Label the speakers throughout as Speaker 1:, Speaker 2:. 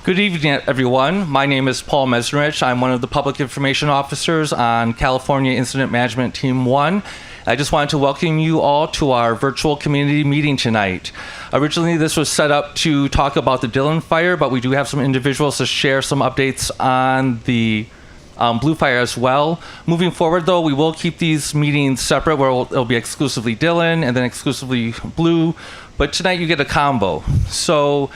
Speaker 1: Good evening, everyone. My name is Paul Mesnerich. I'm one of the public information officers on California Incident Management Team 1. I just wanted to welcome you all to our virtual community meeting tonight. Originally, this was set up to talk about the Dillion fire, but we do have some individuals to share some updates on the Blue Fire as well. Moving forward, though, we will keep these meetings separate, where it'll be exclusively Dillion and then exclusively Blue. But tonight, you get a combo. So,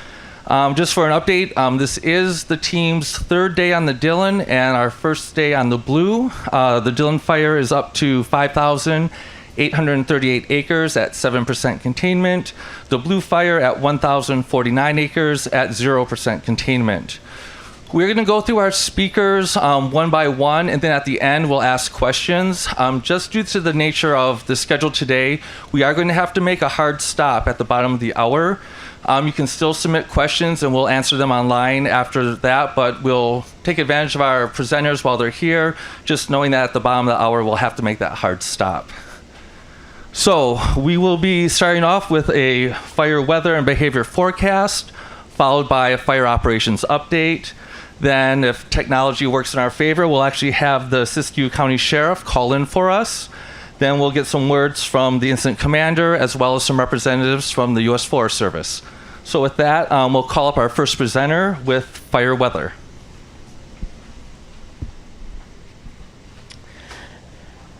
Speaker 1: just for an update, this is the team's third day on the Dillion and our first day on the Blue. The Dillion fire is up to 5,838 acres at 7% containment. The Blue fire at 1,049 acres at 0% containment. We're going to go through our speakers one by one, and then at the end we'll ask questions. Just due to the nature of the schedule today, we are going to have to make a hard stop at the bottom of the hour. You can still submit questions and we'll answer them online after that, but we'll take advantage of our presenters while they're here, just knowing that at the bottom of the hour we'll have to make that hard stop. So we will be starting off with a fire weather and behavior forecast, followed by a fire operations update. Then, if technology works in our favor, we'll actually have the Siskiyou County Sheriff call in for us. Then we'll get some words from the incident commander, as well as some representatives from the U.S. Forest Service. So with that, we'll call up our first presenter with fire weather.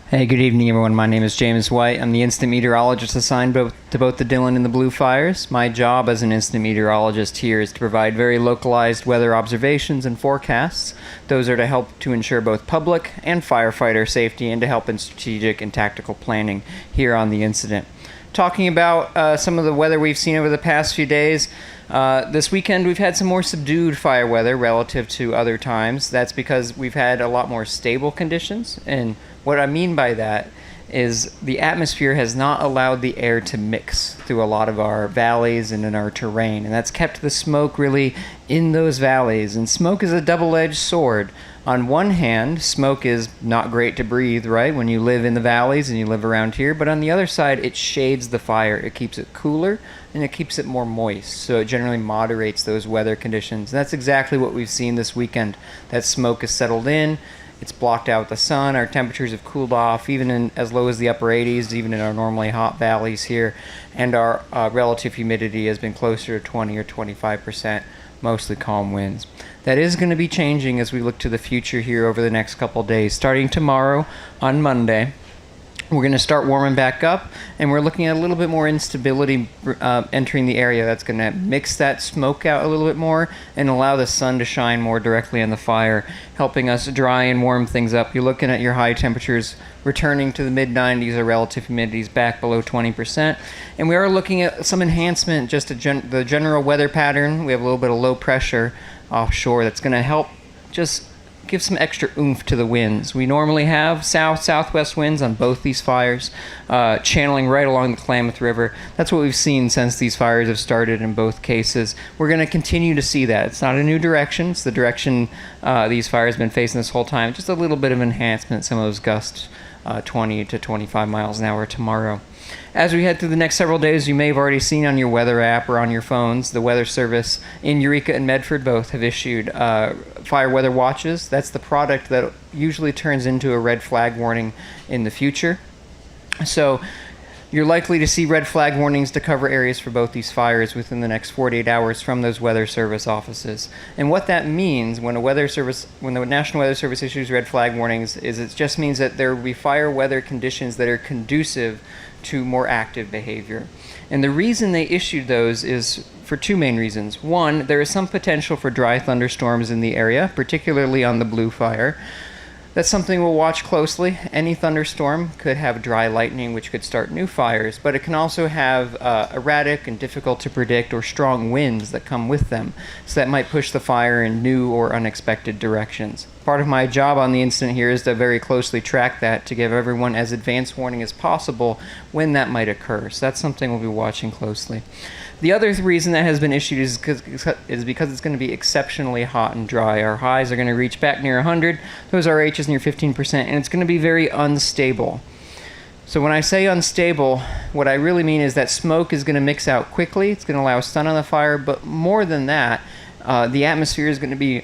Speaker 2: Hey, good evening, everyone. My name is James White. I'm the incident meteorologist assigned to both the Dillion and the Blue fires. My job as an incident meteorologist here is to provide very localized weather observations and forecasts. Those are to help to ensure both public and firefighter safety and to help in strategic and tactical planning here on the incident. Talking about some of the weather we've seen over the past few days, this weekend we've had some more subdued fire weather relative to other times. That's because we've had a lot more stable conditions, and what I mean by that is the atmosphere has not allowed the air to mix through a lot of our valleys and in our terrain, and that's kept the smoke really in those valleys. And smoke is a double-edged sword. On one hand, smoke is not great to breathe, right, when you live in the valleys and you live around here, but on the other side, it shades the fire. It keeps it cooler and it keeps it more moist, so it generally moderates those weather conditions. And that's exactly what we've seen this weekend. That smoke has settled in. It's blocked out the sun. Our temperatures have cooled off, even in as low as the upper 80s, even in our normally hot valleys here. And our relative humidity has been closer to 20 or 25%, mostly calm winds. That is going to be changing as we look to the future here over the next couple days. Starting tomorrow on Monday, we're going to start warming back up, and we're looking at a little bit more instability entering the area. That's going to mix that smoke out a little bit more and allow the sun to shine more directly on the fire, helping us dry and warm things up. You're looking at your high temperatures returning to the mid-90s, our relative humidities back below 20%. And we are looking at some enhancement just to the general weather pattern. We have a little bit of low pressure offshore that's going to help just give some extra oomph to the winds. We normally have southwest winds on both these fires, channeling right along the Klamath River. That's what we've seen since these fires have started in both cases. We're going to continue to see that. It's not a new direction. It's the direction these fires have been facing this whole time. Just a little bit of enhancement, some of those gusts, 20 to 25 miles an hour tomorrow. As we head through the next several days, you may have already seen on your weather app or on your phones, the Weather Service in Eureka and Medford both have issued fire weather watches. That's the product that usually turns into a red flag warning in the future. So you're likely to see red flag warnings to cover areas for both these fires within the next 48 hours from those Weather Service offices. And what that means when the National Weather Service issues red flag warnings is it just means that there will be fire weather conditions that are conducive to more active behavior. And the reason they issued those is for two main reasons. One, there is some potential for dry thunderstorms in the area, particularly on the Blue fire. That's something we'll watch closely. Any thunderstorm could have dry lightning, which could start new fires, but it can also have erratic and difficult to predict or strong winds that come with them, so that might push the fire in new or unexpected directions. Part of my job on the incident here is to very closely track that to give everyone as advance warning as possible when that might occur. So that's something we'll be watching closely. The other reason that has been issued is because it's going to be exceptionally hot and dry. Our highs are going to reach back near 100, those RHs near 15%, and it's going to be very unstable. So when I say unstable, what I really mean is that smoke is going to mix out quickly. It's going to allow sun on the fire, but more than that, The atmosphere is going to be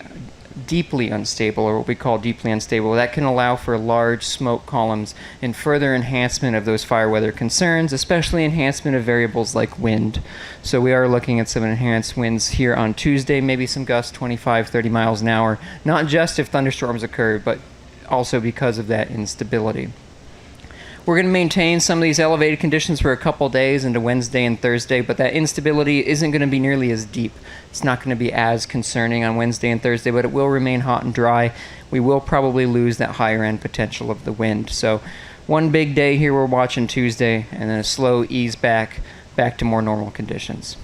Speaker 2: deeply unstable, or what we call deeply unstable. That can allow for large smoke columns and further enhancement of those fire weather concerns, especially enhancement of variables like wind. So we are looking at some enhanced winds here on Tuesday, maybe some gusts 25, 30 miles an hour, not just if thunderstorms occur, but also because of that instability. We're going to maintain some of these elevated conditions for a couple days into Wednesday and Thursday, but that instability isn't going to be nearly as deep. It's not going to be as concerning on Wednesday and Thursday, but it will remain hot and dry. We will probably lose that higher end potential of the wind. So one big day here we're watching Tuesday, and then a slow ease back to more normal conditions.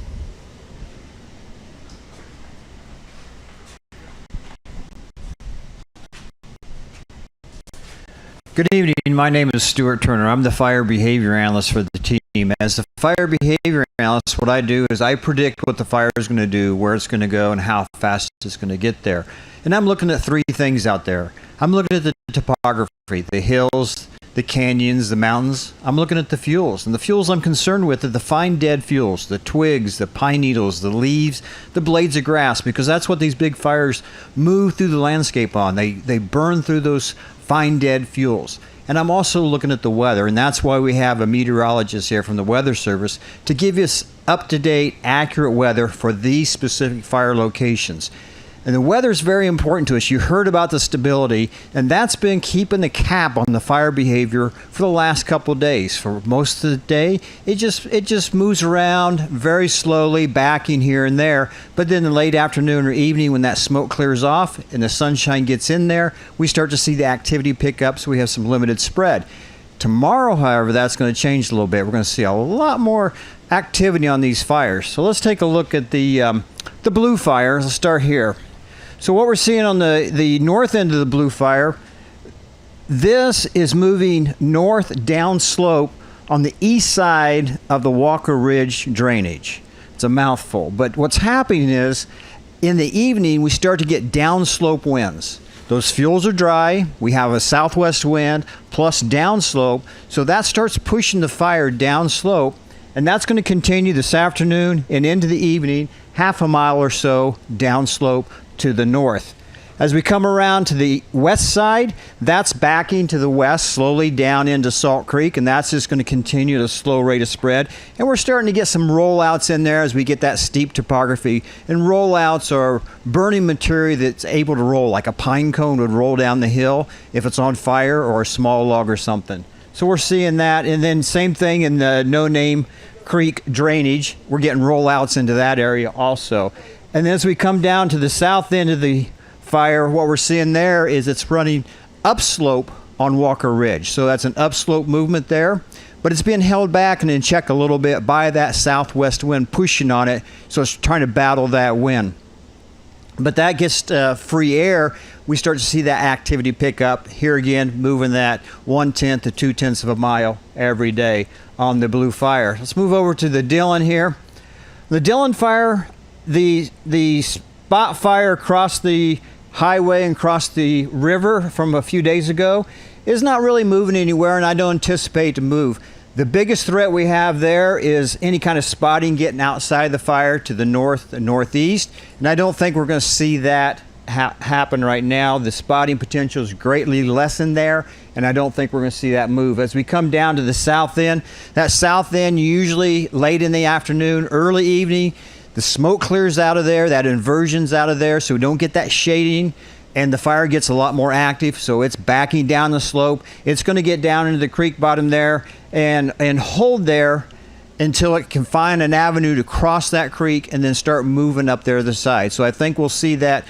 Speaker 3: Good evening. My name is Stuart Turner. I'm the fire behavior analyst for the team. As the fire behavior analyst, what I do is I predict what the fire is going to do, where it's going to go, and how fast it's going to get there. And I'm looking at three things out there. I'm looking at the topography, the hills, the canyons, the mountains. I'm looking at the fuels. And the fuels I'm concerned with are the fine dead fuels, the twigs, the pine needles, the leaves, the blades of grass, because that's what these big fires move through the landscape on. They burn through those fine dead fuels. And I'm also looking at the weather, and that's why we have a meteorologist here from the Weather Service to give us up-to-date, accurate weather for these specific fire locations. And the weather is very important to us. You heard about the stability, and that's been keeping the cap on the fire behavior for the last couple of days. For most of the day, it just moves around very slowly, backing here and there. But then in the late afternoon or evening, when that smoke clears off and the sunshine gets in there, we start to see the activity pick up, so we have some limited spread. Tomorrow, however, that's going to change a little bit. We're going to see a lot more activity on these fires. So let's take a look at the blue fires. Let's start here. So what we're seeing on the north end of the blue fire, this is moving north downslope on the east side of the Walker Ridge drainage. It's a mouthful, but what's happening is in the evening we start to get downslope winds. Those fuels are dry, we have a southwest wind plus downslope, so that starts pushing the fire downslope, and that's going to continue this afternoon and into the evening, half a mile or so downslope to the north. As we come around to the west side, that's backing to the west slowly down into Salt Creek, and that's just going to continue at a slow rate of spread. And we're starting to get some rollouts in there as we get that steep topography. And rollouts are burning material that's able to roll, like a pine cone would roll down the hill if it's on fire, or a small log or something. So we're seeing that, and then same thing in the No Name Creek drainage. We're getting rollouts into that area also. And then as we come down to the south end of the fire, what we're seeing there is it's running upslope on Walker Ridge. So that's an upslope movement there, but it's being held back and in check a little bit by that southwest wind pushing on it. So it's trying to battle that wind. But that gets free air. We start to see that activity pick up. Here again, moving that 1/10 to 2/10 of a mile every day on the blue fire. Let's move over to the Dillion here. The Dillion fire, the spot fire across the highway and across the river from a few days ago is not really moving anywhere, and I don't anticipate to move. The biggest threat we have there is any kind of spotting getting outside the fire to the north and northeast, and I don't think we're going to see that happen right now. The spotting potential is greatly lessened there, and I don't think we're going to see that move. As we come down to the south end, that south end usually late in the afternoon, early evening, the smoke clears out of there, that inversion's out of there, so we don't get that shading, and the fire gets a lot more active, so it's backing down the slope. It's going to get down into the creek bottom there and hold there until it can find an avenue to cross that creek and then start moving up there the side. So I think we'll see that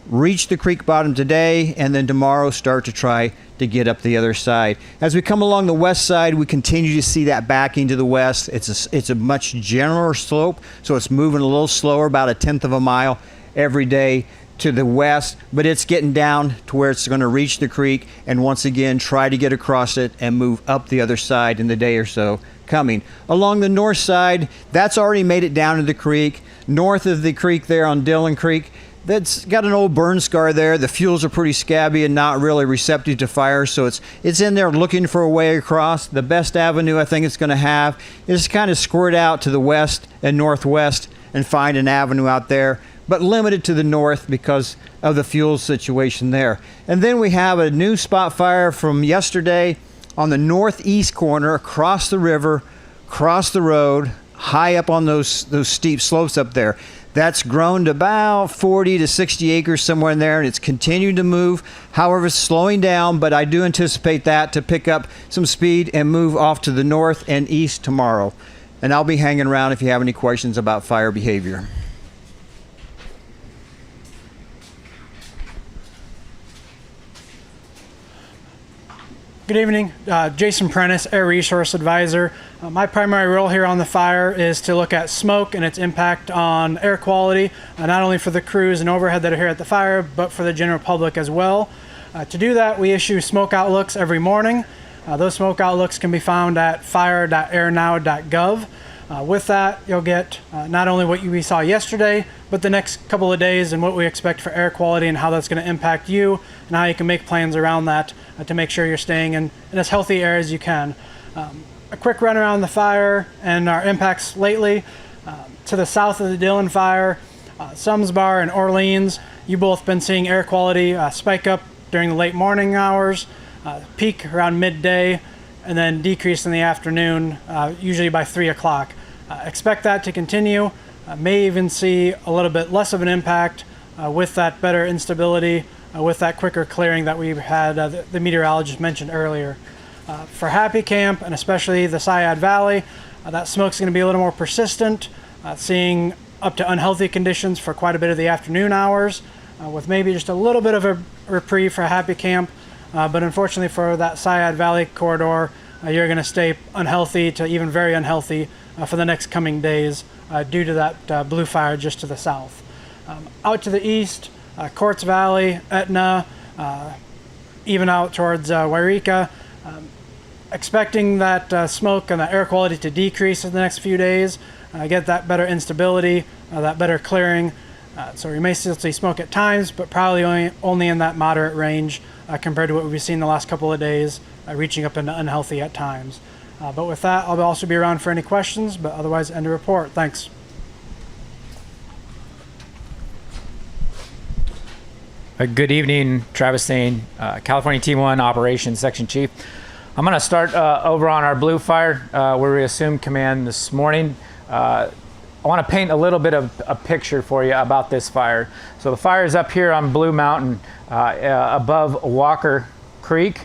Speaker 3: reach the creek bottom today, and then tomorrow start to try to get up the other side. As we come along the west side, we continue to see that backing to the west. It's a much gentler slope, so it's moving a little slower, about 1/10 of a mile every day to the west, but it's getting down to where it's going to reach the creek and once again try to get across it and move up the other side in the day or so coming. Along the north side, that's already made it down to the creek. North of the creek there on Dillion Creek, that's got an old burn scar there. The fuels are pretty scabby and not really receptive to fire, so it's in there looking for a way across. The best avenue I think it's going to have is kind of squirt out to the west and northwest and find an avenue out there. but limited to the north because of the fuel situation there. And then we have a new spot fire from yesterday on the northeast corner, across the river, across the road, high up on those steep slopes up there. That's grown to about 40 to 60 acres, somewhere in there, and it's continuing to move. However, it's slowing down, but I do anticipate that to pick up some speed and move off to the north and east tomorrow. And I'll be hanging around if you have any questions about fire behavior.
Speaker 4: Good evening, Jason Prentice, Air Resource Advisor. My primary role here on the fire is to look at smoke and its impact on air quality, not only for the crews and overhead that are here at the fire, but for the general public as well. To do that, we issue smoke outlooks every morning. Those smoke outlooks can be found at fire.airnow.gov. With that, you'll get not only what we saw yesterday, but the next couple of days and what we expect for air quality and how that's going to impact you and how you can make plans around that to make sure you're staying in as healthy air as you can. A quick run around the fire and our impacts lately. To the south of the Dillion fire, Sumsbar and Orleans, you both been seeing air quality spike up during the late morning hours, peak around midday, and then decrease in the afternoon, usually by 3 o'clock. Expect that to continue. May even see a little bit less of an impact with that better instability, with that quicker clearing that we've had, the meteorologist mentioned earlier. For Happy Camp, and especially the Syad Valley, that smoke's going to be a little more persistent, seeing up to unhealthy conditions for quite a bit of the afternoon hours, with maybe just a little bit of a reprieve for Happy Camp. But unfortunately for that Syad Valley corridor, you're going to stay unhealthy to even very unhealthy for the next coming days due to that blue fire just to the south. Out to the east, Quartz Valley, Etna, even out towards Wairika, expecting that smoke and the air quality to decrease in the next few days, get that better instability, that better clearing. So we may still see smoke at times, but probably only in that moderate range compared to what we've seen the last couple of days, reaching up into unhealthy at times. But with that, I'll also be around for any questions, but otherwise end the report. Thanks.
Speaker 5: Good evening, Travis Sane, California T1 Operations Section Chief. I'm going to start over on our blue fire where we assumed command this morning. I want to paint a little bit of a picture for you about this fire. So the fire is up here on Blue Mountain above Walker Creek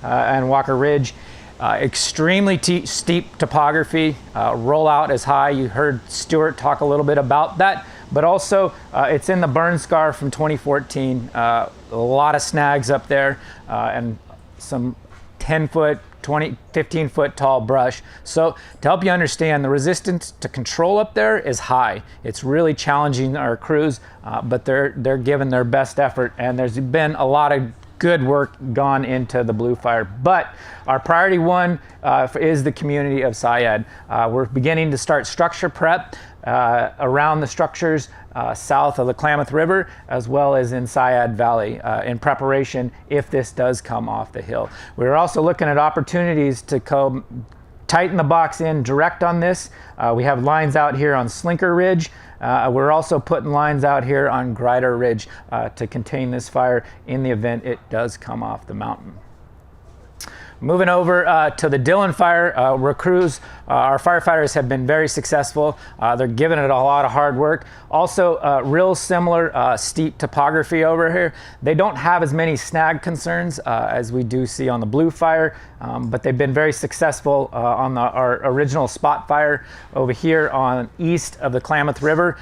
Speaker 5: and Walker Ridge. Extremely steep topography, rollout is high. You heard Stuart talk a little bit about that, but also it's in the burn scar from 2014. A lot of snags up there and some 10-foot, 15-foot tall brush. So to help you understand, the resistance to control up there is high. It's really challenging our crews, but they're giving their best effort, and there's been a lot of good work gone into the blue fire. But our priority one is the community of Syad. We're beginning to start structure prep around the structures south of the Klamath River, as well as in Syad Valley in preparation if this does come off the hill. We're also looking at opportunities to tighten the box in direct on this. We have lines out here on Slinker Ridge. We're also putting lines out here on Grider Ridge to contain this fire in the event it does come off the mountain. Moving over to the Dillion fire, where crews, our firefighters have been very successful. They're giving it a lot of hard work. Also, real similar steep topography over here. They don't have as many snag concerns as we do see on the blue fire, but they've been very successful on our original spot fire over here on east of the Klamath River.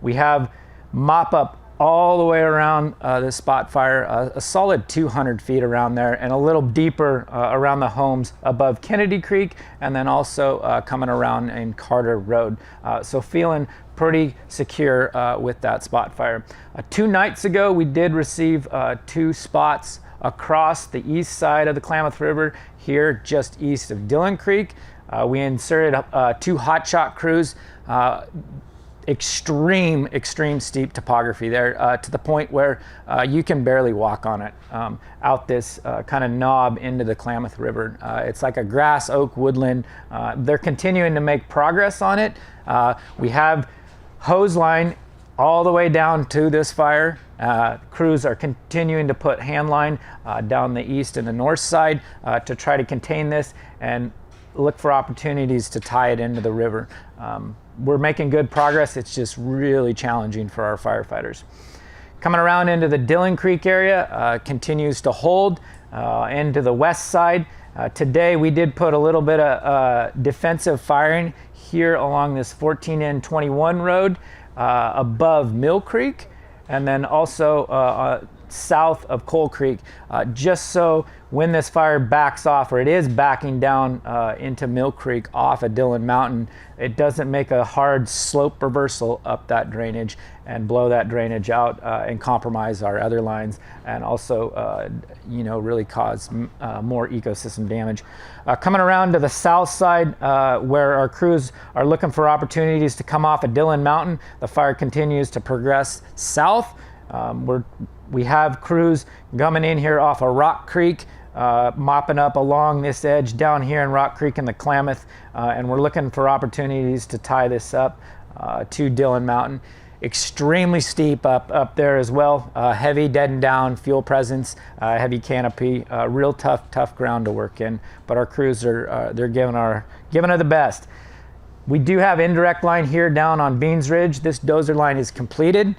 Speaker 5: We have mop up all the way around the spot fire, a solid 200 feet around there, and a little deeper around the homes above Kennedy Creek, and then also coming around in Carter Road. So feeling pretty secure with that spot fire. 2 nights ago, we did receive 2 spots across the east side of the Klamath River, here just east of Dillion Creek. We inserted 2 hotshot crews. Extreme steep topography there to the point where you can barely walk on it out this kind of knob into the Klamath River. It's like a grass oak woodland. They're continuing to make progress on it. We have hose line all the way down to this fire. Crews are continuing to put hand line down the east and the north side to try to contain this and look for opportunities to tie it into the river. We're making good progress. It's just really challenging for our firefighters. Coming around into the Dillion Creek area, continues to hold into the west side. Today we did put a little bit of defensive firing here along this 14N21 road above Mill Creek, and then also south of Coal Creek, just so when this fire backs off, or it is backing down into Mill Creek off of Dillion Mountain, it doesn't make a hard slope reversal up that drainage and blow that drainage out and compromise our other lines, and also really cause more ecosystem damage. Coming around to the south side, where our crews are looking for opportunities to come off of Dillion Mountain, the fire continues to progress south. We have crews coming in here off of Rock Creek, mopping up along this edge down here in Rock Creek in the Klamath, and we're looking for opportunities to tie this up to Dillion Mountain. Extremely steep up there as well. Heavy deadened down fuel presence, heavy canopy, real tough ground to work in. But our crews they're giving it the best. We do have indirect line here down on Beans Ridge. This dozer line is completed.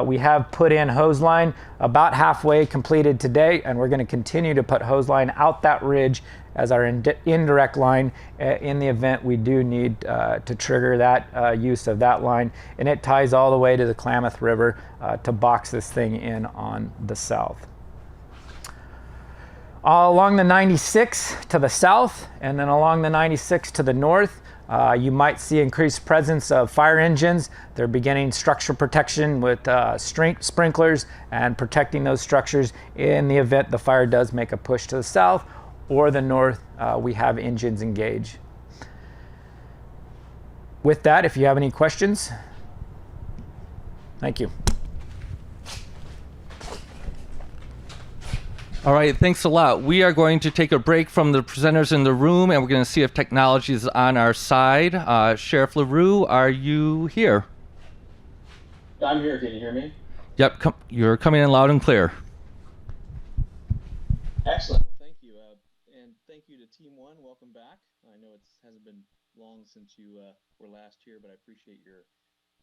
Speaker 5: We have put in hose line about halfway completed today, and we're going to continue to put hose line out that ridge as our indirect line in the event we do need to trigger that use of that line. And it ties all the way to the Klamath River to box this thing in on the south. Along the 96 to the south, and then along the 96 to the north, you might see increased presence of fire engines. They're beginning structure protection with sprinklers and protecting those structures in the event the fire does make a push to the south or the north. We have engines engaged. With that, if you have any questions, thank you.
Speaker 1: All right, thanks a lot. We are going to take a break from the presenters in the room, and we're going to see if technology is on our side. Sheriff LaRue, are you here?
Speaker 6: I'm here. Can you hear me?
Speaker 1: Yep, you're coming in loud and clear.
Speaker 6: Excellent. Well, thank you. And thank you to Team One. Welcome back. I know it hasn't been long since you were last here, but I appreciate your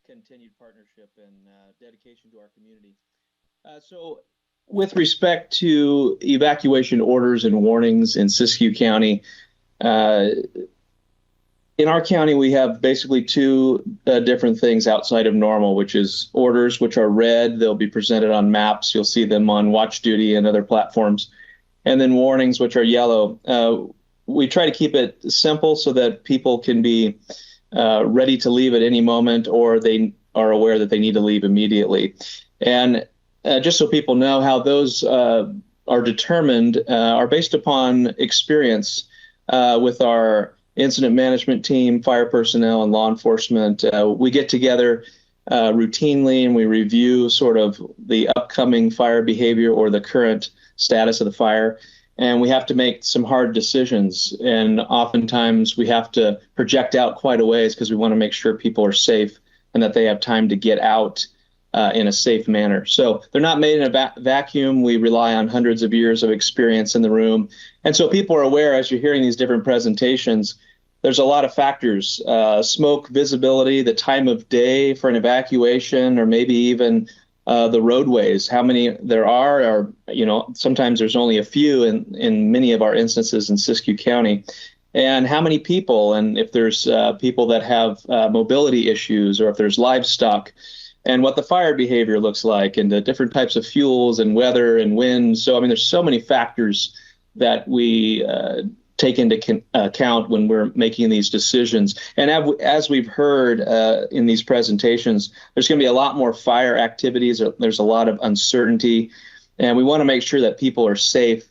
Speaker 6: continued partnership and dedication to our community. So with respect to evacuation orders and warnings in Siskiyou County, in our county, we have basically two different things outside of normal, which is orders, which are red. They'll be presented on maps. You'll see them on Watch Duty and other platforms. And then warnings, which are yellow. We try to keep it simple so that people can be ready to leave at any moment, or they are aware that they need to leave immediately. And just so people know how those are determined, are based upon experience with our incident management team, fire personnel, and law enforcement. We get together routinely and we review sort of the upcoming fire behavior or the current status of the fire. And we have to make some hard decisions. And oftentimes we have to project out quite a ways because we want to make sure people are safe and that they have time to get out in a safe manner. So they're not made in a vacuum. We rely on hundreds of years of experience in the room. And so people are aware, as you're hearing these different presentations, there's a lot of factors, smoke, visibility, the time of day for an evacuation, or maybe even the roadways, how many there are, or, sometimes there's only a few in many of our instances in Siskiyou County, and how many people, and if there's people that have mobility issues, or if there's livestock, and what the fire behavior looks like, and the different types of fuels and weather and wind. So, there's so many factors that we take into account when we're making these decisions. And as we've heard in these presentations, there's going to be a lot more fire activities. There's a lot of uncertainty, and we want to make sure that people are safe.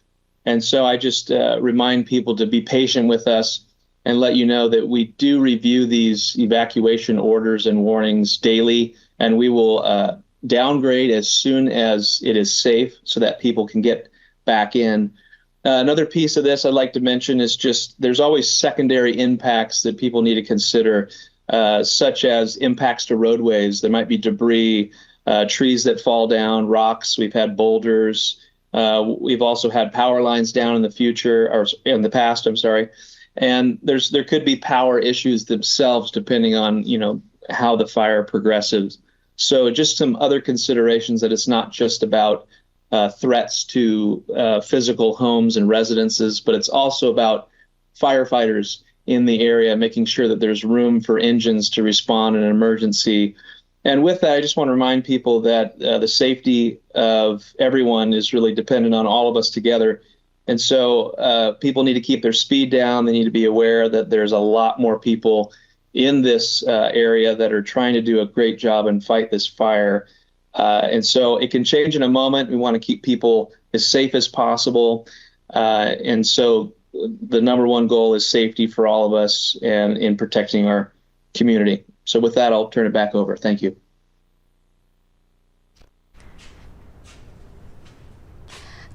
Speaker 6: And so I just remind people to be patient with us and let you know that we do review these evacuation orders and warnings daily, and we will downgrade as soon as it is safe so that people can get back in. Another piece of this I'd like to mention is just there's always secondary impacts that people need to consider. such as impacts to roadways. There might be debris, trees that fall down, rocks. We've had boulders. We've also had power lines down in the future, or in the past, I'm sorry. And there could be power issues themselves depending on, how the fire progresses. So just some other considerations, that it's not just about threats to physical homes and residences, but it's also about firefighters in the area, making sure that there's room for engines to respond in an emergency. And with that, I just want to remind people that the safety of everyone is really dependent on all of us together. And so people need to keep their speed down. They need to be aware that there's a lot more people in this area that are trying to do a great job and fight this fire. And so it can change in a moment. We want to keep people as safe as possible. And so the number one goal is safety for all of us and in protecting our community. So with that, I'll turn it back over. Thank you.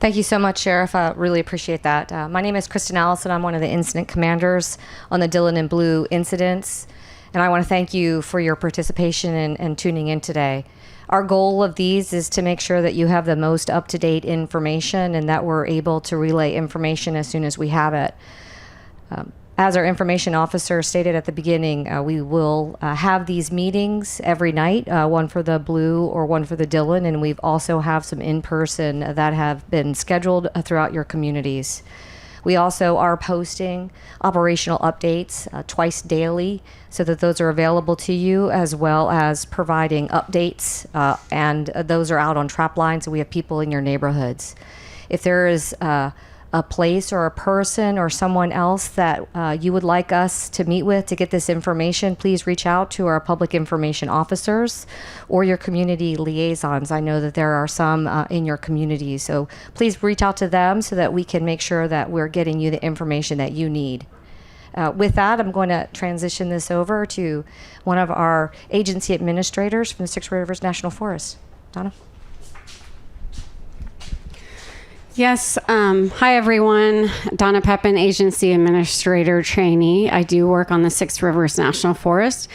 Speaker 7: Thank you so much, Sheriff. I really appreciate that. My name is Kristen Allison. I'm one of the incident commanders on the Dillion and Blue incidents. And I want to thank you for your participation and tuning in today. Our goal of these is to make sure that you have the most up-to-date information and that we're able to relay information as soon as we have it. As our information officer stated at the beginning, we will have these meetings every night, one for the Blue or one for the Dillion, and we've also have some in-person that have been scheduled throughout your communities. We also are posting operational updates twice daily so that those are available to you, as well as providing updates, and those are out on trap lines, so we have people in your neighborhoods. If there is a place or a person or someone else that you would like us to meet with to get this information, please reach out to our public information officers or your community liaisons. I know that there are some in your community, so please reach out to them so that we can make sure that we're getting you the information that you need. With that, I'm going to transition this over to one of our agency administrators from the Six Rivers National Forest. Donna?
Speaker 8: Yes. Hi, everyone. Donna Pepin, Agency Administrator Trainee. I do work on the Six Rivers National Forest,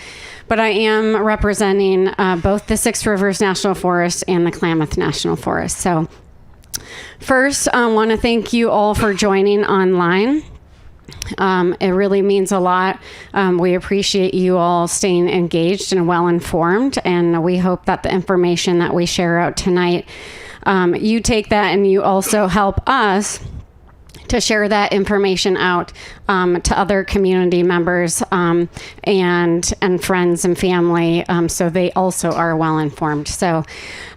Speaker 8: but I am representing both the Six Rivers National Forest and the Klamath National Forest. So first, I want to thank you all for joining online. It really means a lot. We appreciate you all staying engaged and well-informed, and we hope that the information that we share out tonight, you take that and you also help us to share that information out to other community members and friends and family, so they also are well informed. So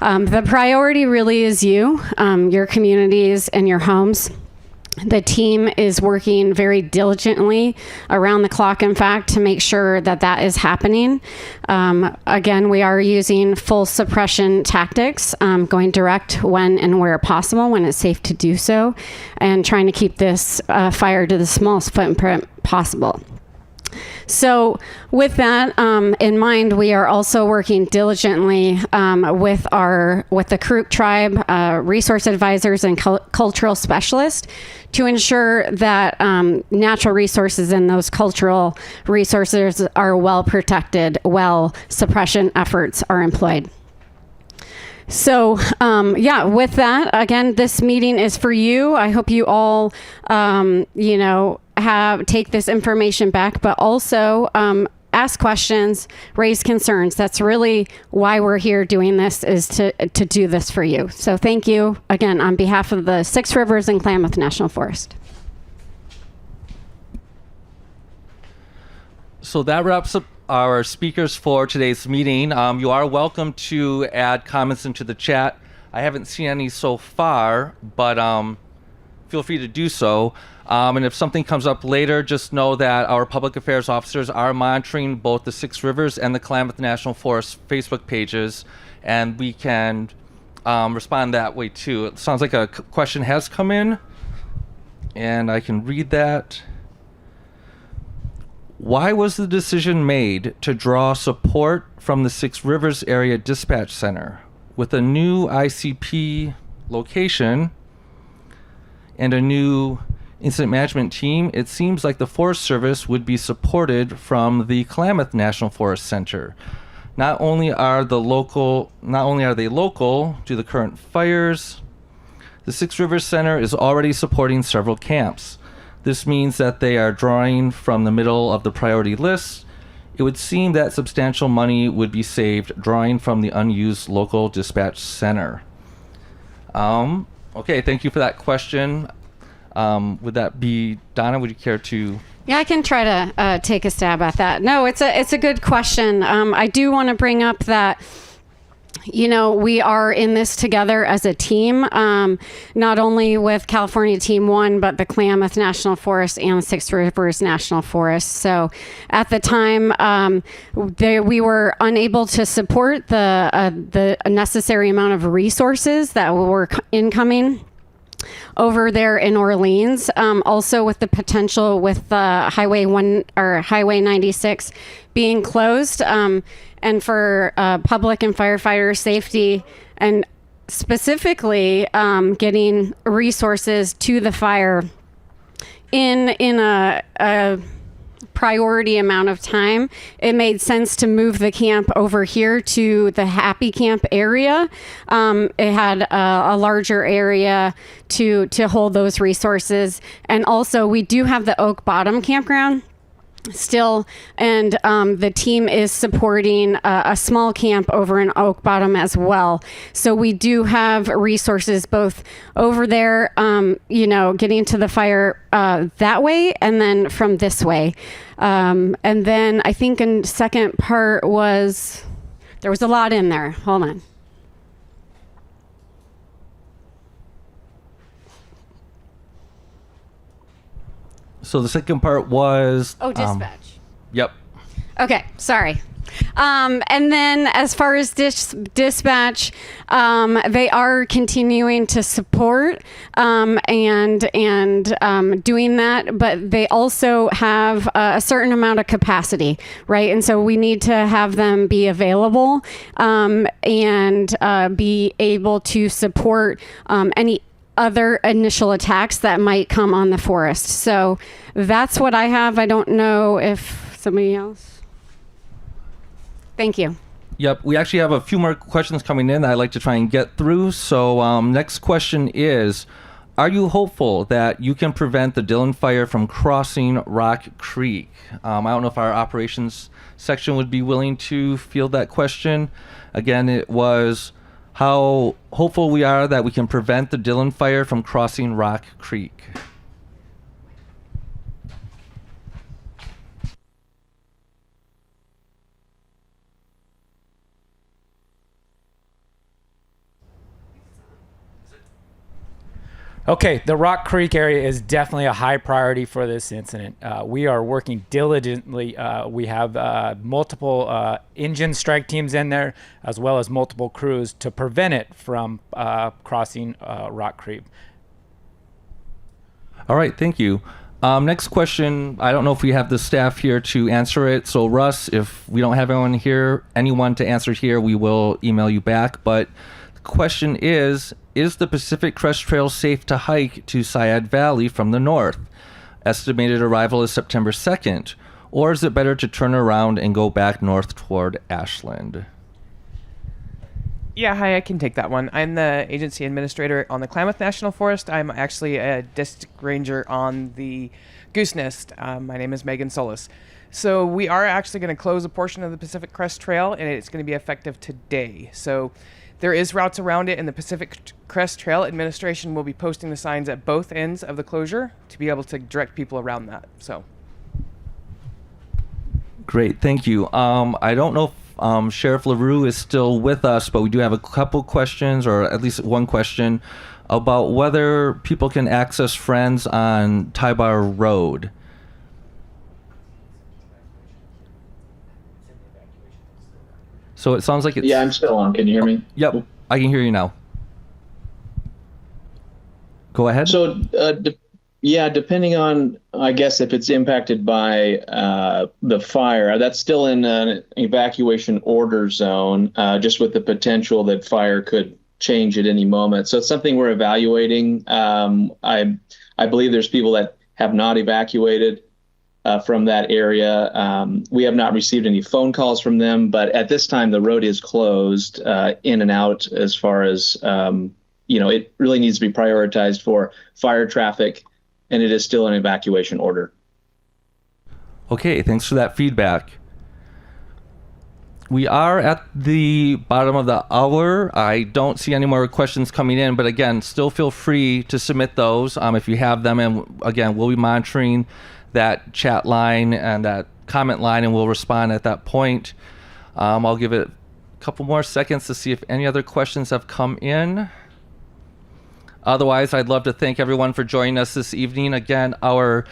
Speaker 8: the priority really is you, your communities and your homes. The team is working very diligently around the clock, in fact, to make sure that that is happening. Again, we are using full suppression tactics, going direct when and where possible, when it's safe to do so, and trying to keep this fire to the smallest footprint possible. So with that in mind, we are also working diligently with the Karuk tribe, resource advisors and cultural specialists to ensure that natural resources and those cultural resources are well protected while suppression efforts are employed. So, with that, again, this meeting is for you. I hope you all, take this information back, but also ask questions, raise concerns. That's really why we're here doing this, is to do this for you. So thank you again on behalf of the Six Rivers and Klamath National Forest.
Speaker 1: So that wraps up our speakers for today's meeting. You are welcome to add comments into the chat. I haven't seen any so far, but feel free to do so. And if something comes up later, just know that our public affairs officers are monitoring both the Six Rivers and the Klamath National Forest Facebook pages, and we can respond that way too. It sounds like a question has come in, and I can read that. Why was the decision made to draw support from the Six Rivers Area Dispatch Center with a new ICP location and a new incident management team, it seems like the Forest Service would be supported from the Klamath National Forest Center. Not only are they local to the current fires, the Six Rivers Center is already supporting several camps. This means that they are drawing from the middle of the priority list. It would seem that substantial money would be saved drawing from the unused local dispatch center. Okay, thank you for that question. Would that be, Donna, would you care to?
Speaker 8: Yeah, I can try to take a stab at that. No, it's a good question. I do want to bring up that, you know, we are in this together as a team, not only with California Team 1, but the Klamath National Forest and the Six Rivers National Forest. So at the time, we were unable to support the necessary amount of resources that were incoming over there in Orleans. Also with the potential with Highway 96 being closed, and for public and firefighter safety, and specifically getting resources to the fire in a priority amount of time, it made sense to move the camp over here to the Happy Camp area. It had a larger area to hold those resources. And also we do have the Oak Bottom campground still, and the team is supporting a small camp over in Oak Bottom as well. So we do have resources both over there, you know, getting to the fire that way, and then from this way. And then I think in second part was, there was a lot in there. Hold on.
Speaker 1: So the second part was...
Speaker 8: dispatch.
Speaker 1: Yep.
Speaker 8: Okay, sorry. And then as far as dispatch, they are continuing to support and doing that, but they also have a certain amount of capacity, right? And so we need to have them be available and be able to support any other initial attacks that might come on the forest. So that's what I have. I don't know if somebody else. Thank you.
Speaker 1: Yep, we actually have a few more questions coming in that I'd like to try and get through. So next question is, are you hopeful that you can prevent the Dillion fire from crossing Rock Creek? I don't know if our operations section would be willing to field that question. Again, it was how hopeful we are that we can prevent the Dillion fire from crossing Rock Creek.
Speaker 5: Okay, the Rock Creek area is definitely a high priority for this incident. We are working diligently. We have multiple engine strike teams in there, as well as multiple crews to prevent it from crossing Rock Creek.
Speaker 1: All right, thank you. Next question, I don't know if we have the staff here to answer it. So Russ, if we don't have anyone to answer here, we will email you back. But the question is the Pacific Crest Trail safe to hike to Syad Valley from the north? Estimated arrival is September 2nd. Or is it better to turn around and go back north toward Ashland?
Speaker 9: Yeah, hi, I can take that one. I'm the agency administrator on the Klamath National Forest. I'm actually a district ranger on the Goose Nest. My name is Megan Solis. So we are actually going to close a portion of the Pacific Crest Trail, and it's going to be effective today. So there is routes around it, and the Pacific Crest Trail Administration will be posting the signs at both ends of the closure to be able to direct people around that. So,
Speaker 1: great, thank you. I don't know if Sheriff LaRue is still with us, but we do have a couple questions, or at least one question, about whether people can access Friends on Tybar Road. So it sounds like it's...
Speaker 6: Yeah, I'm still on. Can you hear me?
Speaker 1: Yep, I can hear you now. Go ahead.
Speaker 6: So, depending on, I guess, if it's impacted by the fire, that's still in an evacuation order zone, just with the potential that fire could change at any moment. So it's something we're evaluating. I I believe there's people that have not evacuated from that area. We have not received any phone calls from them, but at this time the road is closed in and out as far as, it really needs to be prioritized for fire traffic, and it is still an evacuation order.
Speaker 1: Okay, thanks for that feedback. We are at the bottom of the hour. I don't see any more questions coming in, but again, still feel free to submit those if you have them. And again, we'll be monitoring that chat line and that comment line, and we'll respond at that point. I'll give it a couple more seconds to see if any other questions have come in. Otherwise, I'd love to thank everyone for joining us this evening. Again, our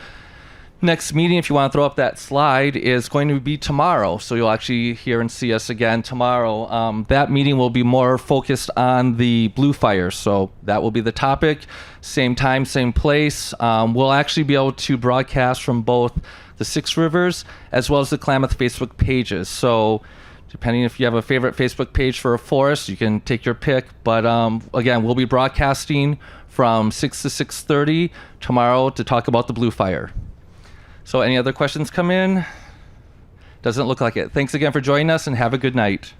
Speaker 1: next meeting, if you want to throw up that slide, is going to be tomorrow. So you'll actually hear and see us again tomorrow. That meeting will be more focused on the blue fire. So that will be the topic. Same time, same place. We'll actually be able to broadcast from both the Six Rivers as well as the Klamath Facebook pages. So depending if you have a favorite Facebook page for a forest, you can take your pick. But again, we'll be broadcasting from 6 to 6:30 tomorrow to talk about the blue fire. So any other questions come in? Doesn't look like it. Thanks again for joining us, and have a good night.